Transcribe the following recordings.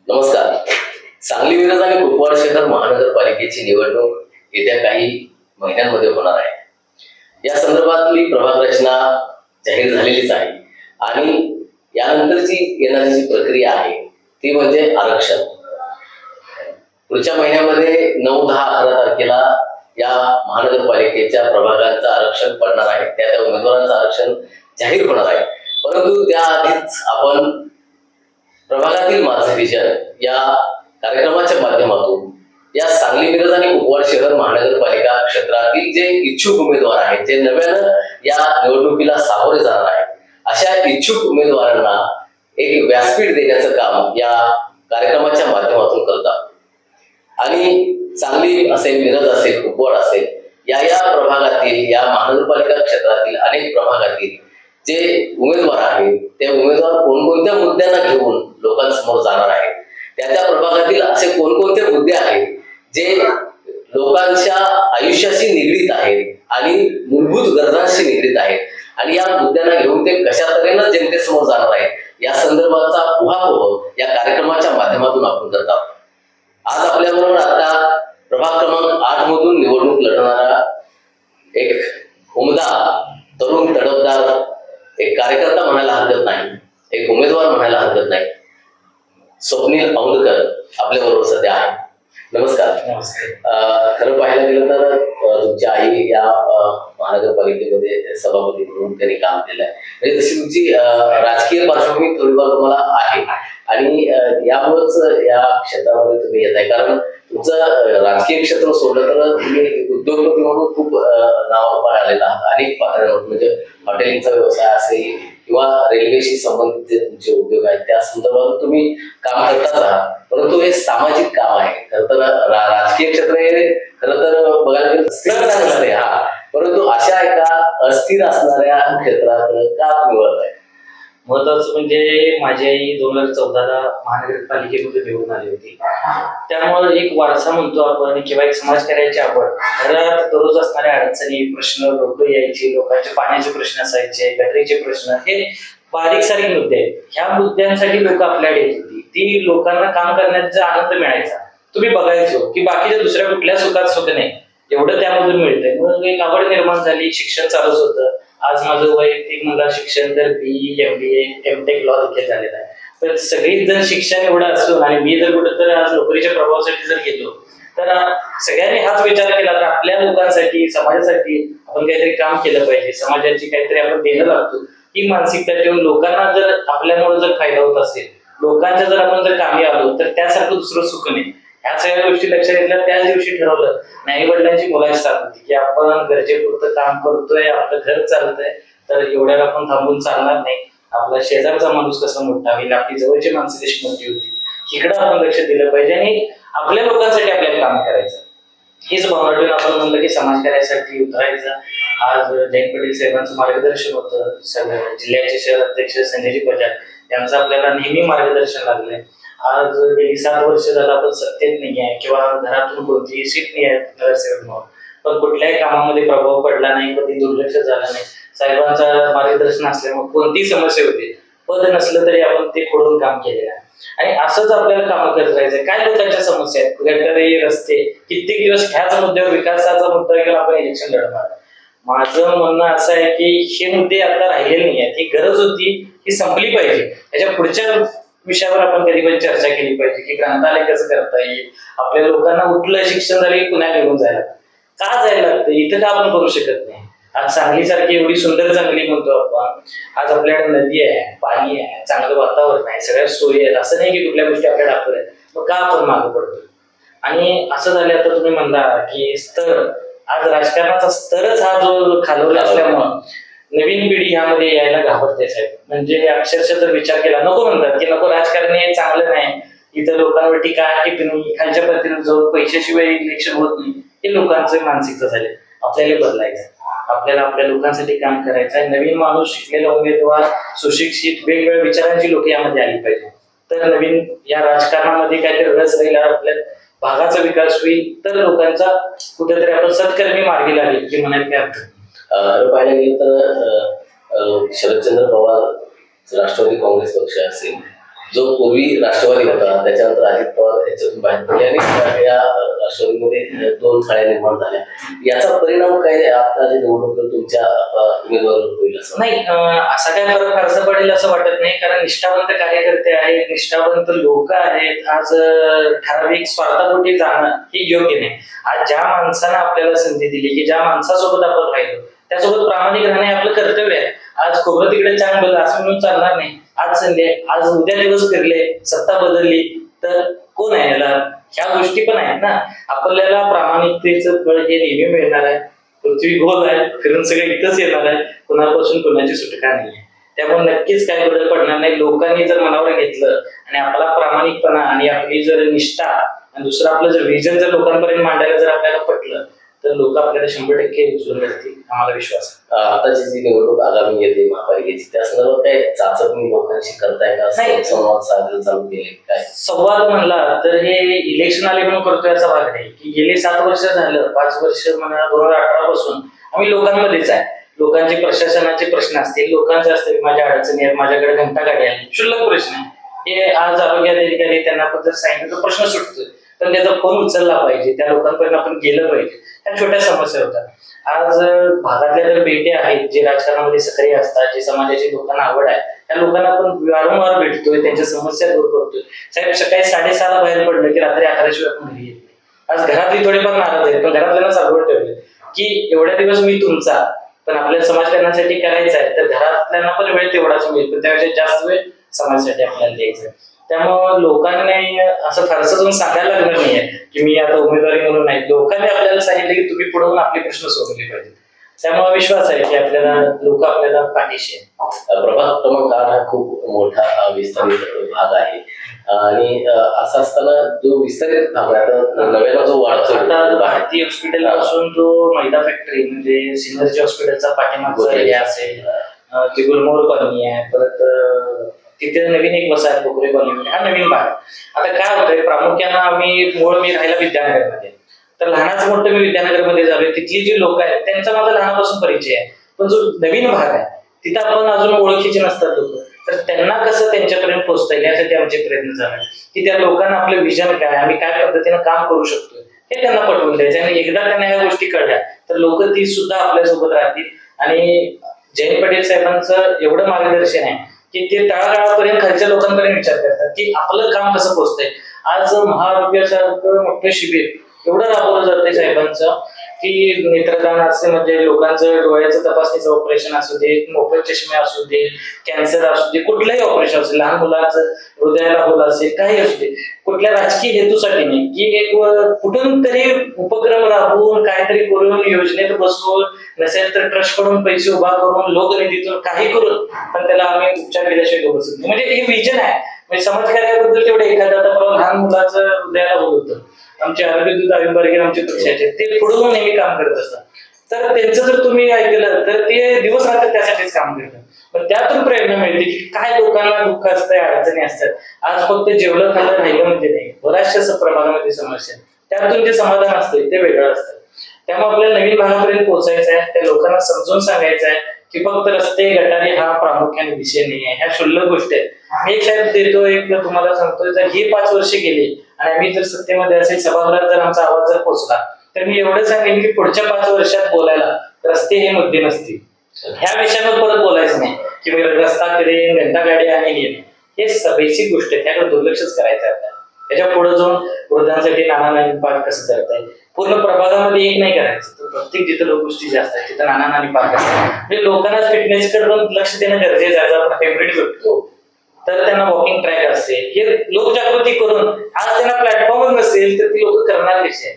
नमस्कार. सांगली मिरज आणि कुपवाड शहर महानगरपालिकेची निवडणूक येत्या काही महिन्यांमध्ये होणार आहे. या संदर्भातली प्रभाग रचना जाहीर झालेलीच आहे आणि यानंतरची येणारी जी प्रक्रिया आहे ती म्हणजे आरक्षण. पुढच्या महिन्यामध्ये 9, 10, 11 तारखेला या महानगरपालिकेच्या प्रभागांचं आरक्षण पडणार आहे. त्या उमेदवारांचं आरक्षण जाहीर होणार आहे. परंतु त्याआधीच आपण प्रभागातील माझं विजन या कार्यक्रमाच्या माध्यमातून या सांगली मिरज आणि कुपवाड शहर महानगरपालिका क्षेत्रातील जे इच्छुक उमेदवार आहेत, जे नव्यानं या निवडणुकीला सामोरे जाणार आहेत, अशा इच्छुक उमेदवारांना एक व्यासपीठ देण्याचं काम या कार्यक्रमाच्या माध्यमातून करतात. आणि सांगली असेल, मिरज असेल, कुपवाड असेल, या प्रभागातील या महानगरपालिका क्षेत्रातील अनेक प्रभागातील जे उमेदवार आहेत ते उमेदवार कोणकोणत्या मुद्द्यांना घेऊन लोकांसमोर जाणार आहेत, त्या प्रभागातील असे कोणकोणते मुद्दे आहेत जे लोकांच्या आयुष्याशी निगडीत आहेत आणि मूलभूत गरजांशी निगडीत आहेत, आणि या मुद्द्यांना घेऊन ते कशा तऱ्हेनं जनतेसमोर जाणार आहेत या संदर्भाचा उहापोह या कार्यक्रमाच्या माध्यमातून आपण करत आहोत. आज आपल्याबरोबर आता प्रभाग क्रमांक 8 मधून निवडणूक लढवणारा एक उमदा, तरुण, तडफदार एक कार्यकर्ता म्हणायला हरकत नाही, एक उमेदवार म्हणायला हरकत नाही, स्वप्नील औंधकर आपल्या बरोबर सध्या आहे. नमस्कार. खरं पाहायला गेलं तर तुमची आई या महानगरपालिकेमध्ये सभापती म्हणून त्यांनी काम केलं आहे. म्हणजे तशी तुमची राजकीय पार्श्वभूमी थोडीफार तुम्हाला आहे आणि यामुळेच या क्षेत्रामध्ये तुम्ही येत आहे. कारण तुमचं राजकीय क्षेत्र सोडलं तर तुम्ही उद्योगपती म्हणून खूप नावारूपास आलेला आहात. अनेक पातळ्यांवर म्हणजे हॉटेलिंगचा व्यवसाय असेल किंवा रेल्वेशी संबंधित जे तुमचे उद्योग आहेत त्या संदर्भात तुम्ही काम करताच आहात. परंतु हे सामाजिक काम आहे. खरं तर राजकीय क्षेत्र हे खरं तर बघायला गेलं स्थिर नसते. परंतु अशा एका अस्थिर असणाऱ्या क्षेत्रात का तुम्ही वळत आहे? महत्वाचं म्हणजे माझी आई 2014ला महानगरपालिकेमध्ये निवडून आली होती. त्यामुळे एक वारसा म्हणतो आपण किंवा एक समाजकार्याची आवड, घरात दररोज असणाऱ्या अडचणी, प्रश्न, लोक यायची, लोकांचे पाण्याचे प्रश्न असायचे, गटरीचे प्रश्न, हे बारीक सारीक मुद्दे आहेत. ह्या मुद्द्यांसाठी लोक आपल्याकडे येत होती. ती लोकांना काम करण्याचा आनंद मिळायचा. तुम्ही बघायचो की बाकीच्या दुसऱ्या कुठल्या सुखात सुख नाही, एवढं त्यामधून मिळतंय. मग एक आवड निर्माण झाली. शिक्षण चालूच होतं. आज माझं वैयक्तिक मला शिक्षण तर BE, MBA, MTech लॉ देखील झालेलं आहे. पण सगळीच जण शिक्षण एवढं असून आणि मी जर कुठं तर आज नोकरीच्या प्रभावासाठी जर गेलो तर सगळ्यांनी हाच विचार केला तर आपल्या लोकांसाठी, समाजासाठी आपण काहीतरी काम केलं पाहिजे, समाजाची काहीतरी आपण देणं लागतो, ही मानसिकता ठेवून लोकांना जर आपल्यामुळे जर फायदा होत असेल, लोकांच्या जर आपण जर कामी आलो तर त्यासारखं दुसरं सुख नाही. ह्या सगळ्या गोष्टी लक्षात घेतल्या. त्याच दिवशी ठरवलं, आई वडिलांची बोलायची साथ होती की आपण गरजेपुरतं काम करतोय, आपलं घर चालतंय, तर एवढ्याला आपण थांबून चालणार नाही. आपला शेजारचा माणूस कसा मोठा होईल, आपली जवळची माणसं कशी मोठी होती, इकडं आपण लक्ष दिलं पाहिजे आणि आपल्या लोकांसाठी आपल्याला काम करायचं. हीच भावना ठेवून आपण म्हणलं की समाजकार्यासाठी उतरायचं. आज जयंत पाटील साहेबांचं मार्गदर्शन होतं. सगळं जिल्ह्याचे शहर अध्यक्ष संजयजी बजाज यांचं आपल्याला नेहमी मार्गदर्शन लागलंय. आज गेली 7 वर्ष झालं आपण सत्तेत नाही आहे किंवा घरातून कोणतीही सीट नाही आहे नगरसेवक म्हणून, पण कुठल्याही कामामध्ये प्रभाव पडला नाही, कधी दुर्लक्ष झालं नाही. साहेबांचं मार्गदर्शन असल्यामुळे कोणतीही समस्या होती, पद नसलं तरी आपण ते खोडून काम केलेलं आहे. आणि असंच आपल्याला कामं करत राहायचं. काय लोकांच्या समस्या आहेत, गटारे, रस्ते, कित्येक दिवस ह्याच मुद्द्यावर, विकासाचा मुद्दा घेऊन आपण इलेक्शन लढणार. माझं म्हणणं असं आहे की हे मुद्दे आता राहिलेले नाही आहेत. ही गरज होती, ही संपली पाहिजे. त्याच्या पुढच्या विषयावर आपण कधी पण चर्चा केली पाहिजे की ग्रंथालय कसं करता येईल. आपल्या लोकांना उठलं शिक्षण झालं की पुन्हा निघून जायला का जायला लागतं, इथं का आपण करू शकत नाही. आज सांगलीसारखी एवढी सुंदर चांगली म्हणतो आपण, आज आपल्याकडे नदी आहे, पाणी आहे, चांगलं वातावरण आहे, सगळ्या सोयी आहेत. असं नाही की कुठल्या गोष्टी आपल्याला दाखवत आहेत, मग का आपण मागं पडतो. आणि असं झालं आता तुम्ही म्हणला की स्तर, आज राजकारणाचा स्तरच हा जो खालवला असल्यामुळं नवीन पिढी ह्यामध्ये यायला घाबरते साहेब. म्हणजे अक्षरशः जर विचार केला, नको म्हणतात की नको राजकारण हे चांगलं नाही, इथं लोकांवर टीका टिप्पणी, खालच्या पद्धतीने जाऊन पैशाशिवाय इलेक्शन होत नाही, हे लोकांचं मानसिकता झाले. आपल्याला बदलायचं, आपल्याला आपल्या लोकांसाठी काम करायचं आहे. नवीन माणूस, शिकलेला उमेदवार, सुशिक्षित, वेगवेगळ्या विचारांची लोक यामध्ये आली पाहिजे. तर नवीन या राजकारणामध्ये काहीतरी रस राहील, आपल्या भागाचा विकास होईल, तर लोकांचा कुठेतरी आपण सत्कर्मी मार्गी लागेल की म्हणायला काय अर्थ. पाहायला गेलं तर शरदचंद्र पवार राष्ट्रवादी काँग्रेस पक्ष असेल जो पूर्वी राष्ट्रवादी होता त्याच्यानंतर अजित पवार याच्यातून बाहेर पडले आणि या राष्ट्रवादीमध्ये 2 खाड्या निर्माण झाल्या. याचा परिणाम काय आता जे निवडणुकीवर तुमच्या उमेदवारावर होईल असं? नाही, असा काय फरक फारसा पडेल असं वाटत नाही, कारण निष्ठावंत कार्यकर्ते आहेत, निष्ठावंत लोक आहेत. आज ठराविक स्वार्थापोटी जाणं हे योग्य नाही. आज ज्या माणसानं आपल्याला संधी दिली, की ज्या माणसासोबत आपण राहिलो त्यासोबत प्रामाणिक राहणे आपलं कर्तव्य आहे. आज खोबरं तिकडे चांग बघ असं म्हणून चालणार नाही. आज संधी, आज उद्या दिवस फिरले, सत्ता बदलली तर कोण आहे याला? ह्या गोष्टी पण आहेत ना. आपल्याला प्रामाणिकतेचं फळ हे नेहमी मिळणार आहे. पृथ्वी गोल आहे, फिरून सगळं इथंच येणार आहे. कुणापासून कुणाची सुटका नाही आहे. त्यामुळे नक्कीच काय बदल पडणार नाही. लोकांनी जर मनावर घेतलं आणि आपला प्रामाणिकपणा आणि आपली जर निष्ठा आणि दुसरं आपलं जर विजन जर लोकांपर्यंत मांडायला जर आपल्याला पटलं तर लोक आपल्याला 100% उचलून धरतील, आम्हाला विश्वास आहे. आताची जी निवडणूक आगामी येते महापालिकेची, त्या संदर्भात काय चाचपणी लोकांशी करताय का? संवाद साधन चालू केले काय? संवाद म्हणला तर हे इलेक्शन आले म्हणून करतोय असा भाग नाही, की गेले 7 वर्ष झालं, 5 वर्ष म्हणा 2018 पासून आम्ही लोकांमध्येच आहे. लोकांचे प्रशासनाचे प्रश्न असतील, लोकांचे असतील माझ्या अडचणी आहेत, माझ्याकडे घंटा गाडी आली, क्षुल्लक प्रश्न आहे. हे आज आरोग्य अधिकारी त्यांना आपण जर सांगितलं तर प्रश्न सुटतोय, पण त्याचा फोन उचलला पाहिजे, त्या लोकांपर्यंत आपण गेलं पाहिजे. ह्या छोट्या समस्या होतात. आज भागातल्या जर पेटे आहेत जे राजकारणामध्ये सक्रिय असतात, जे समाजाची लोकांना आवड आहे, त्या लोकांना आपण वारंवार भेटतोय, त्यांच्या समस्या दूर करतोय. साहेब सकाळी 6:30 बाहेर पडलं की रात्री 11 शिवाय आपण घरी येत. आज घरातली थोडेफार नाराज आहेत, पण घरातल्यांना सांगून ठेवले की एवढ्या दिवस मी तुमचा, पण आपल्या समाजकारणासाठी करायचं आहे तर घरातल्यांना पण वेळ तेवढाच मिळेल, पण त्यापेक्षा जास्त वेळ समाजासाठी आपल्याला द्यायचा. त्यामुळं लोकांनी असं फारसं जाऊन सांगायला लागलं नाहीये की मी आता उमेदवारी म्हणून नाही. लोकांनी आपल्याला सांगितलं की तुम्ही पुढे होऊन आपले प्रश्न सोडवले पाहिजेत. त्यामुळे विश्वास आहे की आपल्याला लोक आपल्याला पाठीशी आहेत. प्रभाग क्रमांक 8 हा खूप मोठा विस्तारित भाग आहे आणि असं असताना जो विस्तारित भाग आहे आता नव्यानं जो वाढतो, आता भारती हॉस्पिटल पासून तो मैदा फॅक्टरी म्हणजे सिनर्जी हॉस्पिटलचा पाठीमागचा एरिया असेल, ती गुलमोहर कॉलनी आहे, परत तिथे नवीन एक वसाहत बोकरे कॉलनी, हा नवीन भाग. आता काय होतंय, प्रामुख्यानं मी राहायला विद्यानगरमध्ये, तर लहानाचं मोठं मी विद्यानगरमध्ये झालोय. तिथली जी लोक आहेत त्यांचा माझा लहानापासून परिचय आहे, पण जो नवीन भाग आहे तिथं आपण अजून ओळखीचे नसतात लोक, तर त्यांना कसं त्यांच्यापर्यंत पोहोचता येईल यासाठी आमचे प्रयत्न झाले की त्या लोकांना आपलं विजन काय, आम्ही काय पद्धतीनं काम करू शकतोय हे त्यांना पटवून द्यायचं. आणि एकदा त्यांना ह्या गोष्टी कळल्या तर लोक ती सुद्धा आपल्यासोबत राहतील. आणि जयंत पाटील साहेबांचं एवढं मार्गदर्शन आहे की ते तळागाळापर्यंत खालच्या लोकांपर्यंत विचार करतात की आपलं काम कसं पोहोचतंय. आज महाआरोग्यासारखं मोठं शिबिर एवढं राबवलं जाते साहेबांचं की नेत्रदान असते, म्हणजे लोकांचं डोळ्याचं तपासणीचं ऑपरेशन असू दे, मोफत चष्मे असू दे, कॅन्सर असू दे, कुठलंही ऑपरेशन असेल, लहान मुलांचं हृदयाला होल असेल, काही असू दे, कुठल्या राजकीय हेतूसाठी नाही की एक कुठून तरी उपक्रम राबवून काहीतरी करून योजनेत बसवून नसेल तर ट्रस्ट कडून पैसे उभा करून लोकनिधीतून काही करून पण त्याला आम्ही उपचार केल्याशिवाय बसत नाही. म्हणजे हे विजन आहे. म्हणजे समाजकार्याबद्दल तेवढे एखादा लहान मुलाचं हृदयाला होल होतं, आमचे आरोग्य दूत आयुर्वेद आमचे पक्षाचे ते पुढे नेहमी काम करत असतात. तर त्यांचं जर तुम्ही ऐकलं तर ते दिवस रात्र त्यासाठीच काम करतात. पण त्यातून प्रेरणा मिळते की काय लोकांना दुःख असतंय, अडचणी असतात. आज फक्त जेवलं खाल्लं राहिलं म्हणजे नाही, बऱ्याचशा प्रभागामध्ये समस्या, त्यातून जे समाधान असते ते वेगळं असतं. त्यामुळे आपल्याला नवीन भागापर्यंत पोहोचायचं आहे, त्या लोकांना समजून सांगायचं आहे की फक्त रस्ते गटारी हा प्रामुख्याने विषय नाही आहे, ह्या क्षुल्लक गोष्टी आहेत. मी एक साहेब देतो, एक तुम्हाला सांगतोय, जर हे 5 वर्ष गेले आणि आम्ही जर सत्तेमध्ये असेल, सभागृहात जर आमचा आवाज जर पोहोचला तर मी एवढं सांगेन की पुढच्या 5 वर्षात बोलायला रस्ते हे मुद्दे नसतील. ह्या विषयावर परत बोलायचं नाही की मी रस्ता करेन, घंटा गाडी आणेन, हे बेसिक गोष्ट आहे, त्याकडे दुर्लक्षच करायचं आहे. त्याच्या पुढे जाऊन वृद्धांसाठी नाना नानी पार्क कसं करताय, पूर्ण प्रभागामध्ये एक नाही करायचं, तर प्रत्येक जिथं लोक गोष्टी जास्त आहेत तिथं नाना नानी पार्क असतात. म्हणजे लोकांना फिटनेसकडे लक्ष देणं गरजेचं आहे. आपण फेवरेट करतो तर त्यांना वॉकिंग ट्रॅक असेल, हे लोकजागृती करून आज त्यांना प्लॅटफॉर्मच नसेल तर ती लोक करणार कसे आहे.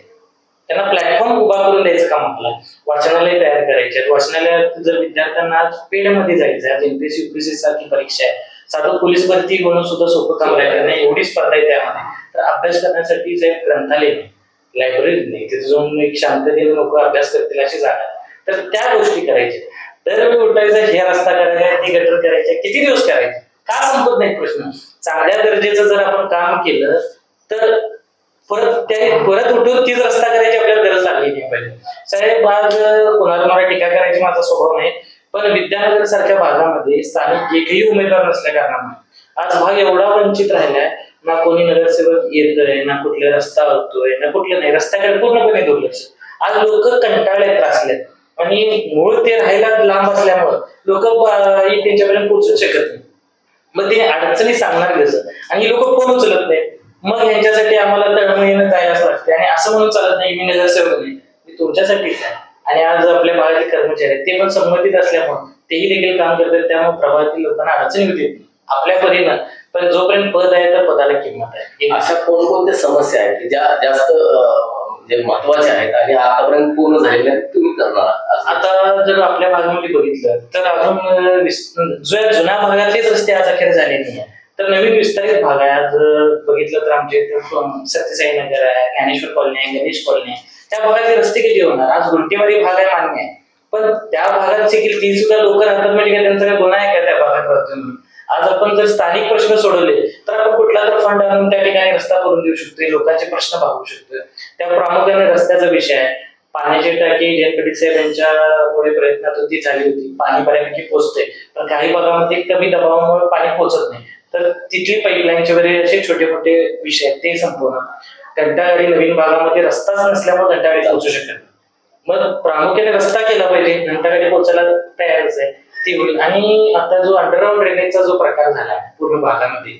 त्यांना प्लॅटफॉर्म उभा करून द्यायचं काम आपलं. वाचनालय तयार करायचे, वाचनालयात जर विद्यार्थ्यांना आज पेडमध्ये जायचं, आज एमपीएससी युपीएससी सारखी परीक्षा आहे, साधं पोलीस भरती होणं सुद्धा सोपं काम राहिलं नाही, एवढी स्पर्धा आहे त्यामध्ये. तर अभ्यास करण्यासाठी जे ग्रंथालय नाही, लायब्ररी नाही, तिथे जाऊन एक शांततेने लोक अभ्यास करतील अशी जागा, तर त्या गोष्टी करायच्या. दरवेळी उठायचं, हे रस्ता करायचा, ते गटर करायचे, किती दिवस करायचे, का संपत नाही प्रश्न. चांगल्या दर्जाचं जर आपण काम केलं तर परत उठून तीच रस्ता करायची आपल्याला गरज लागली नाही पाहिजे. साहेब आज कोणाला मला टीका करायची माझा स्वभाव नाही, पण विद्यानगर सारख्या भागामध्ये स्थानिक एकही उमेदवार नसल्या कारणामुळे आज भाग एवढा वंचित राहिलाय, ना कोणी नगरसेवक येतोय, ना कुठला रस्ता होतोय, ना कुठलं नाही, रस्त्याकडे पूर्णपणे दुर्लक्ष. आज लोक कंटाळले, त्रासलेत आणि मूळ ते राहायला लांब असल्यामुळं लोक त्यांच्यापर्यंत पोहोचू शकत नाही. मग ते अडचणी सांगणार कसं, आणि लोक फोन उचलत नाही. मग यांच्यासाठी आम्हाला तळमळीनं जायलाच लागते. आणि असं म्हणून चालत नाही मी नगरसेवक नाही, मी तुमच्यासाठीच आहे. आणि आज आपल्या भागातील कर्मचारी आहेत ते पण संमतीत असल्यामुळे तेही देखील काम करतात. त्यामुळे प्रभागातील लोकांना अडचणी होती आपल्या परीनं, पण जोपर्यंत पद आहे तर पदाला किंमत आहे. अशा कोणकोणत्या समस्या आहेत की ज्या जास्त जे महत्वाच्या आहेत आणि आतापर्यंत पूर्ण झालेल्या तुम्ही करणार? आता जर आपल्या भागामध्ये बघितलं तर अजून जुन्या भागातलेच रस्ते आज अखेर झाले नाही. तर नवीन विस्तारित भाग आहे. आज बघितलं तर आमच्या इथे सत्यसाई नगर आहे, ज्ञानेश्वर कॉलनी आहे, गणेश कॉलनी आहे. त्या भागातले रस्ते किती होणार? आज गुंटेवाडी भाग आहे मान्य आहे, पण त्या भागात देखील ती सुद्धा लोक राहतात म्हणजे काय त्यांचा काय गुन्हा आहे का त्या भागात राहतो? आज आपण जर स्थानिक प्रश्न सोडवले तर आपण कुठला तर फंड आणून त्या ठिकाणी रस्ता करून देऊ शकतोय, लोकांचे प्रश्न भागवू शकतोय. त्या प्रामुख्याने रस्त्याचा विषय आहे. पाण्याची टाकी जयंत साहेब यांच्यामुळे प्रयत्नातून ती झाली होती, पाणी बऱ्यापैकी पोहोचते, पण काही भागामध्ये कमी दबावामुळे पाणी पोहोचत नाही. तर तिथली पाईपलाईनचे वगैरे असे छोटे मोठे विषय आहेत ते संपवणं. घंटागाडी नवीन भागामध्ये रस्ताच नसल्यामुळे घंटागाडी पोहोचू शकत. मग प्रामुख्याने रस्ता केला पाहिजे, घंटागाडी पोहोचायला तयारच आहे ती होईल. आणि आता जो अंडरग्राऊंड ड्रेनेजचा जो प्रकार झाला पूर्ण भागामध्ये,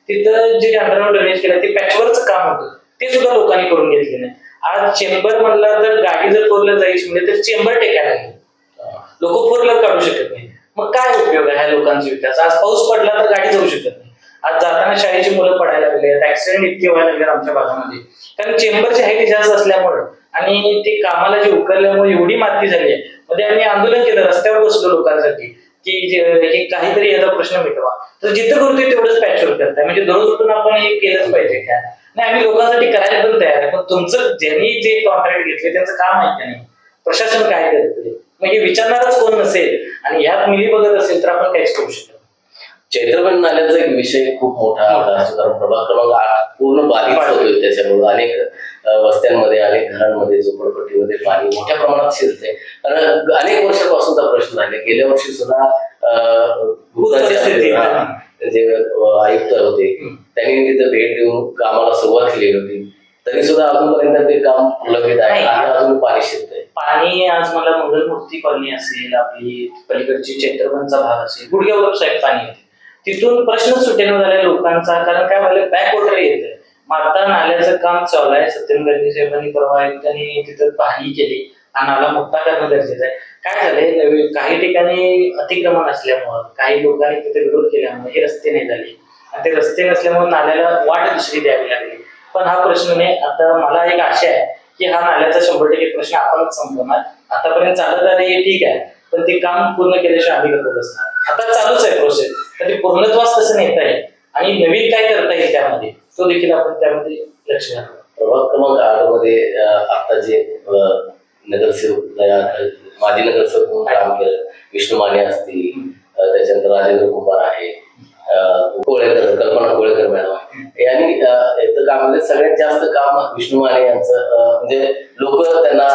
तिथं जे अंडरग्राऊंड ड्रेनेज केलं ते पॅचवर्कचं काम होतं, ते सुद्धा लोकांनी करून घेतले नाही. आज चेंबर म्हणला तर गाडी जर फोर व्हीलर जायची म्हणजे तर चेंबर टेकायला लागेल, लोक फोर व्हीलर काढू शकत नाही. मग काय उपयोग आहे ह्या लोकांचा विकास? आज पाऊस पडला तर गाडी जाऊ शकत नाही. आज जाताना शाळेची मुलं पडायला लागले, ऍक्सिडेंट इतके व्हायला लागले आमच्या भागामध्ये, कारण चेंबरची हाईट जास्त असल्यामुळे आणि ते कामाला जे उकरल्यामुळे एवढी माती झाली आहे. मध्ये आम्ही आंदोलन केलं, रस्त्यावर बसलो लोकांसाठी की काहीतरी याचा प्रश्न मिटवा. तर जिथं करतोय तेवढंच पॅचवर्क करताय, म्हणजे दररोज उठून आपण हे केलंच पाहिजे का? नाही, आम्ही लोकांसाठी करायला पण तयार आहे, पण तुमचं ज्यांनी जे कॉन्ट्रॅक्ट घेतले त्यांचं काम आहे का नाही, प्रशासन काय करतंय, मग हे विचारणारच कोण नसेल आणि ह्यात मिली बघत असेल तर आपण काहीच करू शकतो. चैत्रबन नाल्याचा एक विषय खूप मोठा कारण प्रभाग क्रमांक 8 पूर्ण बाधित होतोय. त्याच्यामुळे अनेक वस्त्यांमध्ये, अनेक घरांमध्ये, झोपडपट्टीमध्ये पाणी मोठ्या प्रमाणात शिरते. कारण अनेक वर्षापासूनचा प्रश्न आहे. गेल्या वर्षी सुद्धा जे आयुक्त होते त्यांनी तिथं भेट देऊन कामाला सुरुवात केली होती, तरी सुद्धा अजूनपर्यंत ते काम प्रलंबित आहे आणि अजून पाणी शिरतंय. पाणी आज मला मंगलमूर्ती कॉलनी असेल, आपली पलीकडची चैत्रबनचा भाग असेल, गुडघ्यावर साहेब पाणी येते. तिथून प्रश्न सुटेना झालाय लोकांचा, कारण काय व्हायला बॅक वॉटर येते. मग आता नाल्याचं काम चालू आहे. सत्यम साहेबांनी परवा आयुक्तांनी तिथं पाहणी केली, हा नाला मोठा करणं गरजेचं आहे. काय झालंय, काही ठिकाणी अतिक्रमण असल्यामुळं, काही लोकांनी तिथे विरोध केल्यामुळे हे रस्ते नाही झाले आणि ते रस्ते नसल्यामुळे नाल्याला वाट दुसरी द्यावी लागली. पण हा प्रश्न नाही. आता मला एक आशा आहे की हा नाल्याचा 100% प्रश्न आपणच संपवणार. आतापर्यंत चालत आले हे ठीक आहे, पण ते काम पूर्ण केल्याशिवाय आम्ही करत असणार. आता चालूच आहे प्रोसेस, तर ते पूर्णत्वास कसं नेता येईल आणि नवीन काय करता येईल त्यामध्ये, तो देखील आपण त्यामध्ये लक्ष घालू. प्रभाग क्रमांक 8 मध्ये आता जे नगरसेवक, माजी नगरसेवक म्हणून काम केलं, विष्णू माने असतील, त्याच्यानंतर राजेंद्र कुमार आहे, कोळेकर, कल्पना कोळेकर मॅडम आहे, यांनी काम सगळ्यात जास्त काम विष्णू माने यांचं, म्हणजे लोक त्यांना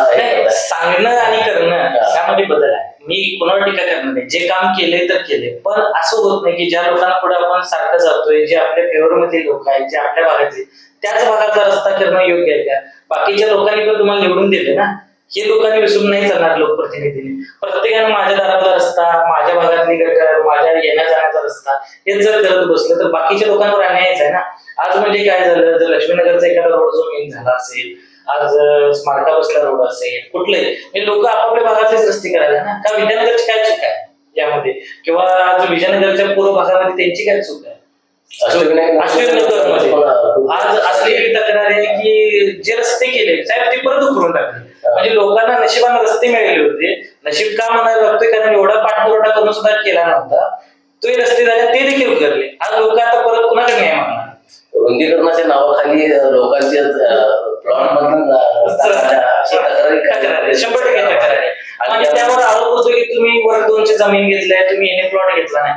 सांगणं आणि करणं त्यामध्ये बदल आहे. मी कोणावर टीका करणार नाही, जे काम केले तर केले, पण असं होत नाही की ज्या लोकांना पुढे आपण सारखं जातोय, जे आपल्या फेवर मधले लोक आहेत, जे आपल्या भागातले, त्याच भागाचा रस्ता करणं योग्य आहे का? बाकीच्या लोकांनी पण तुम्हाला निवडून दिले ना, हे लोकांनी विसरून नाही चालणार. लोकप्रतिनिधीने प्रत्येकाने माझ्या दारातला रस्ता, माझ्या भागातली गटर, माझ्या येण्या जाण्याचा रस्ता हे जर करत बसलं तर बाकीच्या लोकांवर अन्यायच आहे ना. आज म्हणजे काय झालं, जर लक्ष्मीनगरचा एखादा रोड जो मेन झाला असेल, आज स्मारका बसला रोड असेल, कुठलंही लोक आपापल्या भागातलेच रस्ते करायला ना. का विद्यानगरची काय चूक आहे यामध्ये, किंवा आज विजयनगरच्या पूर्व भागामध्ये त्यांची काय चूक आहे? आज असलेली तक्रार आहे की जे रस्ते केले साहेब ते परत उकरून टाकले. म्हणजे लोकांना नशिबाने रस्ते मिळाले होते, नशीब का म्हणायला लागतोय कारण एवढा पाठपुरवठा करून सुद्धा केला नव्हता, तो रस्ते झाले ते देखील उकरले. आज लोक आता परत कुणाकडे न्याय मागणार? रुंदीकरणाच्या नावाखाली लोकांचे प्लॉट मधून 100% तक्रार आहे. आणि त्यावर आरोप होतो की तुम्ही वर 2ची जमीन घेतलाय, तुम्ही येणे प्लॉट घेतला नाही.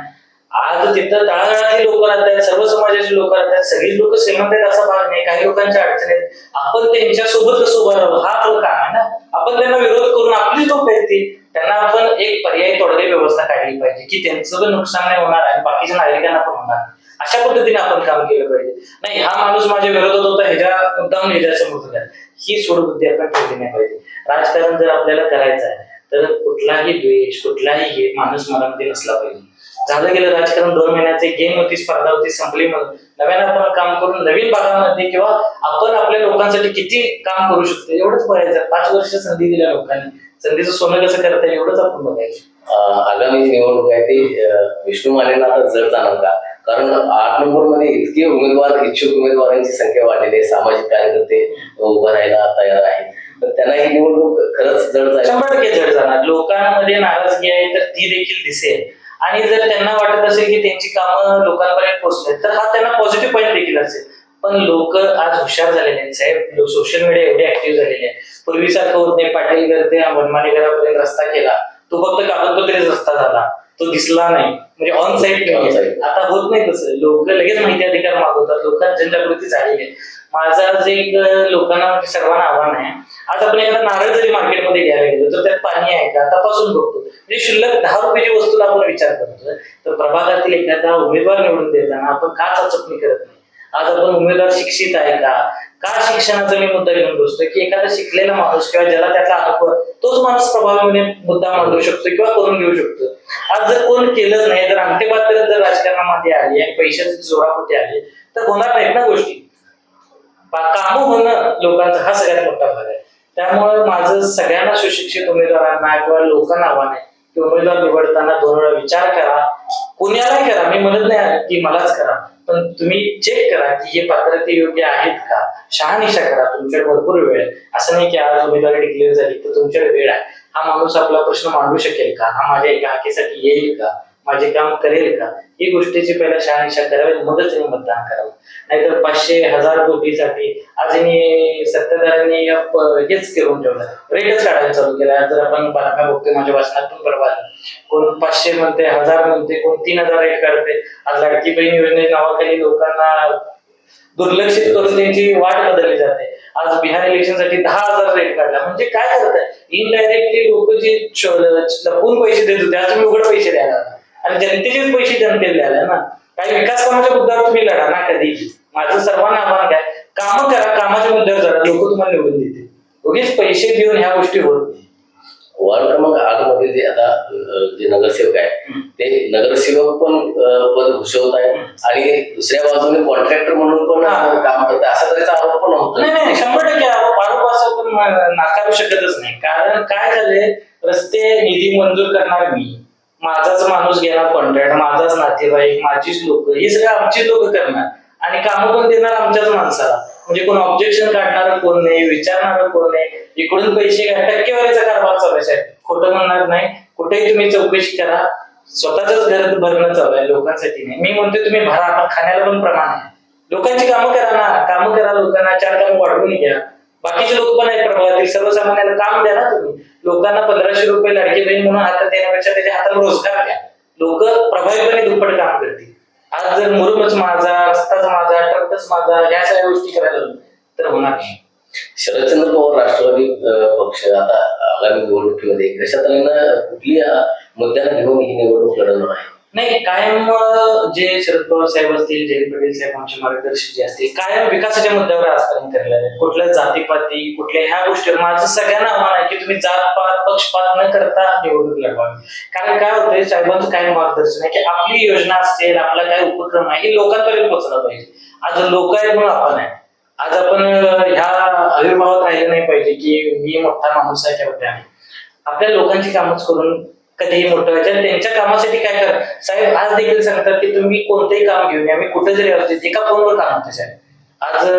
आज तिथं तळागाळातली लोक राहतात, सर्व समाजाची लोक राहतात, सगळी लोक श्रीमंत आहेत असा भाग नाही. काही लोकांच्या अडचणी आहेत, आपण त्यांच्या सोबत कसं उभं राहू हा आपलं काम आहे ना. आपण त्यांना विरोध करून आपली लोक आहेत त्यांना आपण एक पर्यायी तोडगे व्यवस्था काढली पाहिजे की त्यांचं पण नुकसान नाही होणार आणि बाकीच्या नागरिकांना पण होणार. अशा पद्धतीने आपण काम केलं पाहिजे. नाही हा माणूस माझ्या विरोधात होता, मुद्दाम ह्याच्यासमोर होता, ही सोडबुद्धी आपण ठेवली नाही पाहिजे. राजकारण जर आपल्याला करायचं आहे तर कुठलाही द्वेष, कुठलाही हे माणूस मनामध्ये नसला पाहिजे. झालं गेलं राजकारण, 2 महिन्याचे गेम होती, स्पर्धा होती, संपली. मग नव्यानं आपण काम करून नवीन भागामध्ये किंवा आपण आपल्या लोकांसाठी किती काम करू शकतो एवढंच बघायचं. 5 वर्ष संधी दिल्या लोकांनी, संधीचं सोनं कसं करता येईल एवढंच आपण बघायचं. आगामी निवडणूक आहे ती विष्णू मानेंना आता जड जाणार का? कारण 8 नंबर मध्ये इतके उमेदवार, इच्छुक उमेदवारांची संख्या वाढलेली आहे, सामाजिक कार्यकर्ते उभं राहायला तयार आहेत, तर त्यांना ही निवडणूक खरंच जड जाईल. 100% जड जाणार. लोकांमध्ये नाराजगी आहे तर ती देखील दिसेल, आणि जर त्यांना वाटत असेल की त्यांची कामं लोकांपर्यंत पोहोचले तर हा त्यांना पॉझिटिव्ह पॉईंट देखील असेल. पण लोक आज हुशार झालेले आहेत साहेब, सोशल मीडिया एवढे ऍक्टिव्ह झालेले आहे. पूर्वीसारखं होत नाही पाटील करते मनमानी घरापर्यंत रस्ता केला, तो फक्त कागदपत्रेच रस्ता झाला, तो दिसला नाही, म्हणजे ऑन साईट नाही. आता होत नाही तसं. लोक लगेच माहिती अधिकार मागवतात, लोकांत जनजागृती झालेली आहे. माझं आज एक लोकांना म्हणजे सर्वांना आव्हान आहे, आज आपण एखादा नारळ जरी मार्केटमध्ये घ्यायला गेलो तर त्यात पाणी आहे का तपासून बघतो. म्हणजे शिल्लक 10 रुपयाची वस्तूला आपण विचार करतो, तर प्रभागातील एखादा उमेदवार निवडून देताना आपण का चाचपणी करत नाही? आज आपण उमेदवार शिक्षित आहे का शिक्षणाचा मी मुद्दा घेऊन बसतो की एखादा शिकलेला माणूस किंवा ज्याला त्याचा अनुभव तोच माणूस प्रभावीपणे मुद्दा मांडू शकतो किंवा करून घेऊ शकतो. आज जर कोण केलंच नाही, जर अंगठे पात्र जर राजकारणामध्ये आली आणि पैशाची जोरापोटी आली तर होणार नाहीत ना गोष्टी. कामं होणं लोकांचा हा सगळ्यात मोठा भाग आहे. त्यामुळे माझं सगळ्यांना सुशिक्षित उमेदवारांना किंवा लोकांना आव्हान आहे की उमेदवार निवडताना 2 वेळा विचार करा. कुणालाही करा, मी म्हणत नाही की मलाच करा, पण तुम्ही चेक करा की हे पात्रते योग्य आहेत का. शहानिशा करा, तुमच्याकडे भरपूर वेळ आहे. असं नाही की आज उमेदवारी डिक्लेअर झाली तर तुमच्याकडे वेळ आहे. हा माणूस आपला प्रश्न मांडू शकेल का, हा माझ्या एका हाकेसाठी येईल का, माझे काम करेल का, ही गोष्टीची पहिला शहानिशा करावी, मगच त्यांनी मतदान करावं. नाहीतर 500, 1000 कोटीसाठी आज सत्ताधाऱ्यांनी हेच करून ठेवलं, रेटच काढायला चालू केला. जर आपण बातम्या बघतोय, माझ्या वाचनात पण बरोबर, कोण 500 म्हणते, 1000 म्हणते, कोण 3000 रेट काढते. आज लाडकी बहीण योजनेच्या नावाखाली लोकांना दुर्लक्षित करून त्यांची वाट बदलली जाते. आज बिहार इलेक्शनसाठी 10,000 रेट काढला. म्हणजे काय करत आहे, इनडायरेक्टली लोक जे लपून पैसे देत होते आज तुम्ही उघड पैसे द्यायला, आणि जनतेचेच पैसे जनतेला द्यायला ना. काही विकास कामाच्या मुद्द्यावर तुम्ही लढा ना कधी. माझं सर्वांना आव्हान काय, कामं करा, कामाच्या मुद्द्यावर लढा, लोक तुम्हाला निवडून देते. उगीच पैसे देऊन ह्या गोष्टी होत नाही. वार्ड क्रमांक 8 मध्ये जे आता जे नगरसेवक आहे ते नगरसेवक पण पद घोषवत आहेत आणि दुसऱ्या बाजूने कॉन्ट्रॅक्टर म्हणून पण काम करतात, असा तऱ्हेचा आरोप पण होतो. नाही 100% आरोप असं पण नाकारू शकतच नाही. कारण काय झाले, रस्ते निधी मंजूर करणार मी, माझाच माणूस घेणार कॉन्ट्रॅक्ट, माझाच नातेवाईक, माझीच लोक, हे सगळं आमचीच लोक करणार आणि कामं पण देणार आमच्याच माणसाला. म्हणजे कोण ऑब्जेक्शन काढणार कोण नाही, विचारणार कोण नाही. इकडून पैसे घ्या, टक्केवारीचा कारभार चालू आहे. खोटं म्हणणार नाही, कुठेही तुम्ही चौकशी करा. स्वतःच घर भरणं चालू आहे, लोकांसाठी नाही. मी म्हणतो तुम्ही भरा, आपण खाण्याला पण प्रमाण आहे. लोकांची कामं करा ना, कामं करा, लोकांना 4 कामं वाढवून घ्या. बाकीचे लोक पण आहेत प्रभागातील, सर्वसामान्यांना काम द्या ना तुम्ही. लोकांना 1500 रुपये लाडकी बहीण म्हणून हातात देण्यापेक्षा त्याच्या हाताला रोजगार द्या. लोक प्रभावीपणे दुप्पट काम करतील. आज जर मुरुमच माझा, रस्ताच माझा, ट्रकच माझा, ह्या सगळ्या गोष्टी करायला तर होणार नाही. शरदचंद्र पवार राष्ट्रवादी पक्ष आता आगामी निवडणुकीमध्ये कशा तऱ्हेनं कुठल्या मुद्द्यांना घेऊन ही निवडणूक लढवणार आहे? नाही, कायम जे शरद पवार साहेब असतील, जयंत पाटील साहेब आमचे मार्गदर्शक जे असतील, कायम विकासाच्या मुद्द्यावर राजकारण करायला आहे. कुठल्या जातीपाती, कुठल्या ह्या गोष्टीवर माझं सगळ्यांना आव्हान आहे की तुम्ही जातपात पक्षपात न करता निवडणूक लढवावी. कारण काय होतंय, साहेबांचं काय मार्गदर्शन आहे की आपली योजना असेल, आपला काय उपक्रम आहे हे लोकांपर्यंत पोहोचला पाहिजे. आज लोक आहेत म्हणून आपण आहे. आज आपण ह्या आविर्भावात राहिलं नाही पाहिजे की मी मोठा माणूस आहे त्याबद्दल. आपल्या लोकांची कामच करून कधीही मोठं व्हायचं. त्यांच्या कामासाठी काय करा साहेब, आज देखील सांगतात की तुम्ही कोणतंही काम घेऊन या, मी कुठे जरी असते एका फोनवर काम होते साहेब. आज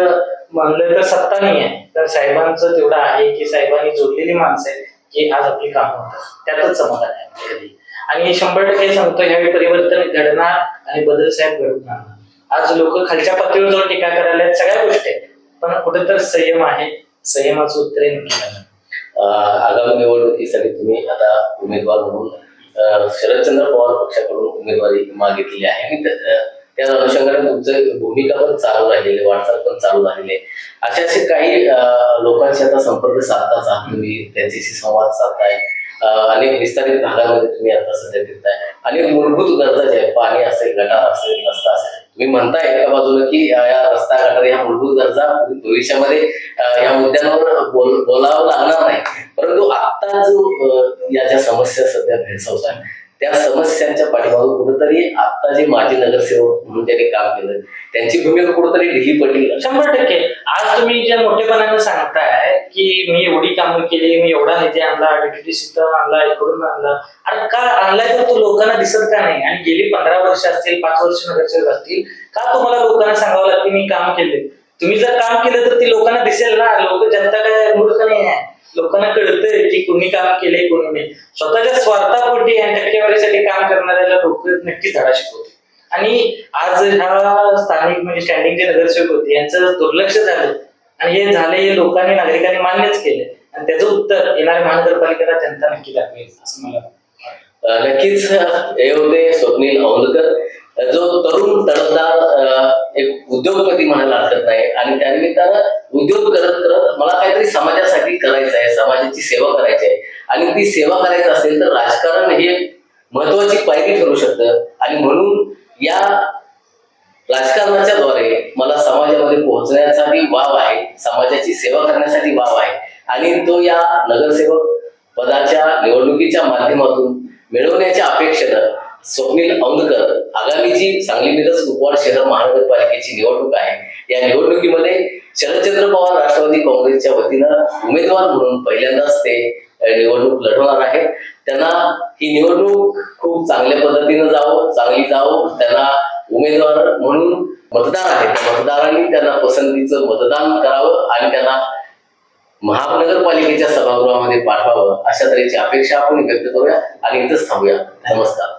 म्हणलं तर सत्ता नाही आहे, तर साहेबांचं तेवढं आहे की साहेबांनी जोडलेली माणसं आहेत की आज आपली कामं होतात, त्यातच समाधान आहे. आणि 100% सांगतो ह्यावेळी परिवर्तन घडणार आणि बदल साहेब घडून आणणार. आज लोक खालच्या पातळीवर जाऊन टीका करायला सगळ्या गोष्टी आहेत, पण कुठेतर संयम आहे, संयमाचं उत्तर नक्की. आगामी निवडणुकीसाठी तुम्ही आता उमेदवार म्हणून शरदचंद्र पवार पक्षाकडून उमेदवारी मागितली आहे आणि त्या अनुषंगाने तुमचं भूमिका पण चालू राहिलेली, वाटचाल पण चालू राहिली आहे. असे काही लोकांशी आता संपर्क साधताच आहात तुम्ही, त्यांच्याशी संवाद साधताय, अनेक विस्तारित भागामध्ये तुम्ही आता सध्या फिरताय. अनेक मूलभूत गरजा ज्या आहेत, पाणी असेल, गटार असेल, रस्ता असेल, तुम्ही म्हणताय एका बाजूने की या रस्ता गटार या मूलभूत गरजा भविष्यामध्ये या मुद्द्यांवर बोलावं लागणार नाही, परंतु आता जो या ज्या समस्या सध्या भेडसावत आहे त्या समस्यांच्या पाठीमागून कुठेतरी आता जे माजी नगरसेवक म्हणून त्यांनी काम केलं त्यांची भूमिका कुठेतरी ढिली पडली. 100%. आज तुम्ही ज्या मोठेपणाने सांगताय की मी एवढी कामं केली, मी एवढा निधी आणला, डिप्युटी सिस्टम आणला, इकडून आणला, आणि का आणलाय तर तो लोकांना दिसत का नाही? आणि गेली 15 वर्ष असतील, 5 वर्ष नगरसेवक असतील, का तुम्हाला लोकांना सांगावं लागते मी काम केले? तुम्ही जर काम केलं तर ती लोकांना दिसेल ना. लोक, जनता काय मूर्ख नाही आहे, लोकांना कळतंय की कोणी काम केलंय कोणी नाही. स्वतःच्या स्वार्थापोटी आणि टक्केवारीसाठी काम करणाऱ्याला लोक नक्कीच धडा शिकवते. आणि आज ह्या स्थानिक म्हणजे स्टँडिंगचे नगरसेवक होते यांचं दुर्लक्ष झालं आणि हे झाले हे लोकांनी नागरिकांनी मान्यच केले आणि त्याचं उत्तर येणाऱ्या महानगरपालिकेला जनता नक्की दाखवेल असं मला वाटतं. नक्कीच हे होते स्वप्नील औंधकर, जो तरुण तडफदार एक उद्योगपती म्हणायला हरकत नाही आणि त्यानिमित्तानं उद्योग करत करत मला काहीतरी समाजासाठी करायचं आहे, समाजाची सेवा करायची आहे आणि ती सेवा करायची असेल तर राजकारण हे महत्वाची पायरी ठरू शकतं आणि म्हणून या राजकारणाच्या द्वारे मला समाजामध्ये पोहोचण्यासाठी वाव आहे, समाजाची सेवा करण्यासाठी वाव आहे आणि तो या नगरसेवक पदाच्या निवडणुकीच्या माध्यमातून मिळवण्याच्या अपेक्षेनं स्वप्नील औंधकर आगामी जी सांगली मिरज कुपवाड शहर महानगरपालिकेची निवडणूक आहे या निवडणुकीमध्ये शरदचंद्र पवार राष्ट्रवादी काँग्रेसच्या वतीनं उमेदवार म्हणून पहिल्यांदाच ते निवडणूक लढवणार आहेत. त्यांना ही निवडणूक खूप चांगल्या पद्धतीनं चांगली जावो, त्यांना उमेदवार म्हणून मतदार आहेत त्या मतदारांनी त्यांना पसंतीचं मतदान करावं आणि त्यांना महानगरपालिकेच्या सभागृहामध्ये पाठवावं अशा तऱ्हेची अपेक्षा आपण व्यक्त करूया आणि इथंच थांबूया. नमस्कार.